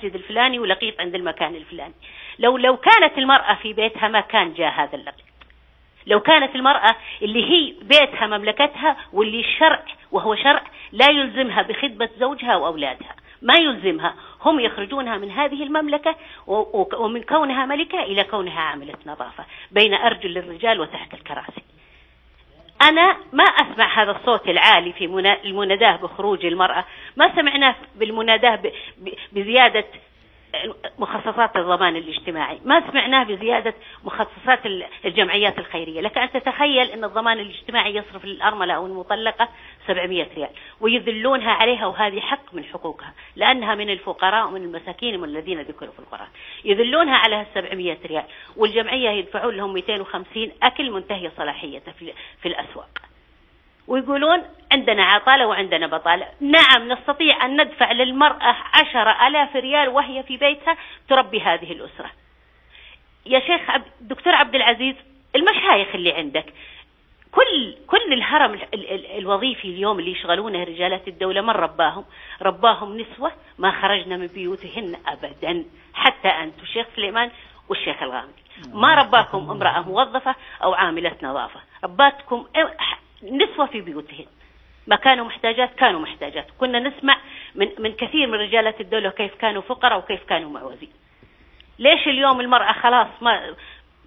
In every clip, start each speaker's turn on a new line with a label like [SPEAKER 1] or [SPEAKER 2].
[SPEAKER 1] المسجد الفلاني ولقيط عند المكان الفلاني. لو كانت المرأة في بيتها ما كان جاء هذا اللقيط. لو كانت المرأة اللي هي بيتها مملكتها، واللي الشرع وهو شرع لا يلزمها بخدمة زوجها وأولادها، ما يلزمها، هم يخرجونها من هذه المملكة ومن كونها ملكة إلى كونها عاملة نظافة بين أرجل الرجال وتحت الكراسي. أنا ما أسمع هذا الصوت العالي في المناداة بخروج المرأة، ما سمعناه بالمناداة بزيادة مخصصات الضمان الاجتماعي، ما سمعناه بزيادة مخصصات الجمعيات الخيرية. لك أن تتخيل أن الضمان الاجتماعي يصرف للأرملة أو المطلقة 700 ريال ويذلونها عليها، وهذه حق من حقوقها لأنها من الفقراء ومن المساكين ومن الذين ذكروا في القرآن، يذلونها على 700 ريال، والجمعية يدفعون لهم 250 أكل منتهي صلاحيته في الأسواق، ويقولون عندنا عطالة وعندنا بطالة. نعم نستطيع أن ندفع للمرأة 10,000 ريال وهي في بيتها تربي هذه الأسرة. يا شيخ دكتور عبد العزيز، المشايخ اللي عندك كل الهرم الوظيفي اليوم اللي يشغلونه رجالات الدولة من رباهم نسوة ما خرجنا من بيوتهن أبدا، حتى أنت الشيخ سليمان والشيخ الغامدي ما رباكم امرأة موظفة أو عاملة نظافة، رباتكم نسوة في بيوتهن، ما كانوا محتاجات. كنا نسمع من كثير من رجالات الدولة كيف كانوا فقراء وكيف كانوا معوزين. ليش اليوم المرأة خلاص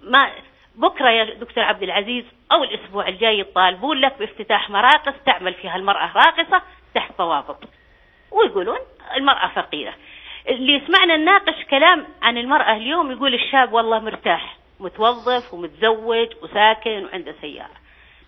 [SPEAKER 1] ما بكرة يا دكتور عبد العزيز أو الأسبوع الجاي يطالبون لك بافتتاح مراقص تعمل فيها المرأة راقصة تحت ضوابط، ويقولون المرأة فقيرة. اللي يسمعنا نناقش كلام عن المرأة اليوم يقول الشاب والله مرتاح متوظف ومتزوج وساكن وعنده سيارة.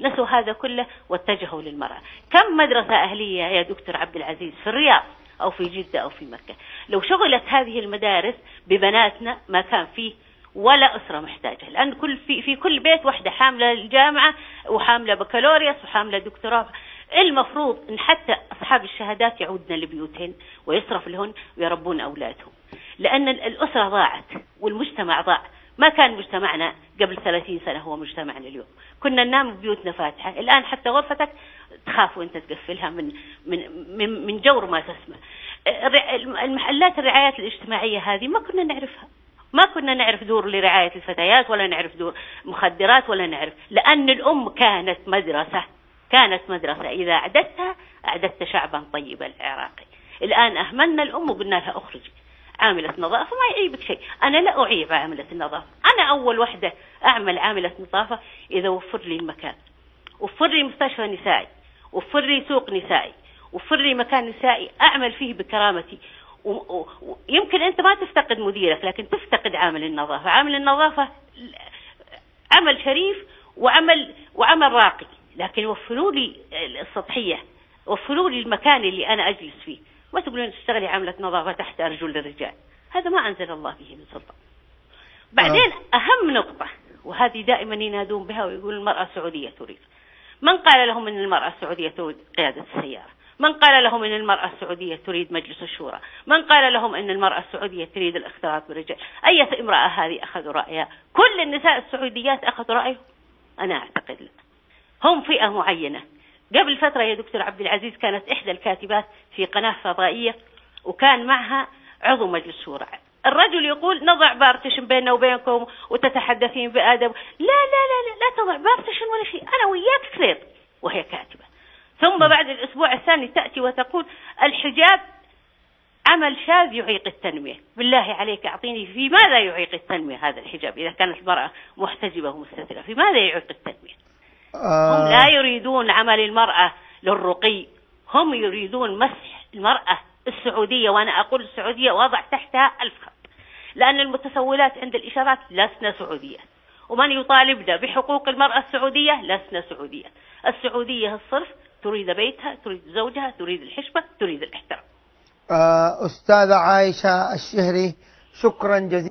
[SPEAKER 1] نسوا هذا كله واتجهوا للمرأة. كم مدرسة أهلية يا دكتور عبد العزيز في الرياض أو في جدة أو في مكة، لو شغلت هذه المدارس ببناتنا ما كان فيه ولا أسرة محتاجة، لأن في كل بيت واحدة حاملة الجامعة وحاملة بكالوريوس وحاملة دكتوراه. المفروض أن حتى أصحاب الشهادات يعودن لبيوتهن ويصرف لهن ويربون أولادهم، لأن الأسرة ضاعت والمجتمع ضاع. ما كان مجتمعنا قبل 30 سنة هو مجتمعنا اليوم، كنا ننام بيوتنا فاتحة، الآن حتى غرفتك تخاف وانت تقفلها من جور ما تسمع. المحلات الرعايات الاجتماعية هذه ما كنا نعرفها، ما كنا نعرف دور لرعاية الفتيات ولا نعرف دور مخدرات ولا نعرف، لأن الأم كانت مدرسة إذا أعددت شعبا طيب العراقي. الآن أهملنا الأم وقلنا لها أخرجي عاملة نظافة، ما يعيبك شيء. أنا لا أعيب عاملة النظافة، أنا أول وحدة أعمل عاملة نظافة إذا وفر لي المكان، وفر لي مستشفى نسائي، وفر لي سوق نسائي، وفر لي مكان نسائي أعمل فيه بكرامتي. ويمكن أنت ما تفتقد مديرك لكن تفتقد عامل النظافة. عامل النظافة عمل شريف وعمل راقي، لكن وفروا لي السطحية، وفروا لي المكان اللي أنا أجلس فيه. ما تقولون تشتغلي عاملة نظافة تحت أرجل الرجال، هذا ما أنزل الله به من سلطان. بعدين أهم نقطة وهذه دائما ينادون بها ويقول المرأة السعودية تريد. من قال لهم أن المرأة السعودية تريد قيادة السيارة؟ من قال لهم أن المرأة السعودية تريد مجلس الشورى؟ من قال لهم أن المرأة السعودية تريد الاختلاط بالرجال؟ أي امرأة هذه أخذوا رأيها؟ كل النساء السعوديات أخذوا رأيهم؟ أنا أعتقد لا، هم فئة معينة. قبل فترة يا دكتور عبد العزيز كانت إحدى الكاتبات في قناة فضائية وكان معها عضو مجلس الشورى، الرجل يقول نضع بارتيشن بيننا وبينكم وتتحدثين بأدب. لا لا لا لا, لا تضع بارتيشن ولا شيء، أنا وياك خير، وهي كاتبة. ثم بعد الأسبوع الثاني تأتي وتقول الحجاب عمل شاذ يعيق التنمية. بالله عليك أعطيني في ماذا يعيق التنمية هذا الحجاب إذا كانت المرأة محتجبة ومستترة؟ في ماذا يعيق التنمية؟ هم لا يريدون عمل المرأة للرقي، هم يريدون مسح المرأة السعودية، وأنا أقول السعودية وضع تحتها 1000 خط، لأن المتسولات عند الإشارات لسنا سعودية، ومن يطالبنا بحقوق المرأة السعودية لسنا سعودية. السعودية الصرف تريد بيتها، تريد زوجها، تريد الحشمة، تريد الاحترام.
[SPEAKER 2] أستاذة عائشة الشهري، شكرا جزيلا.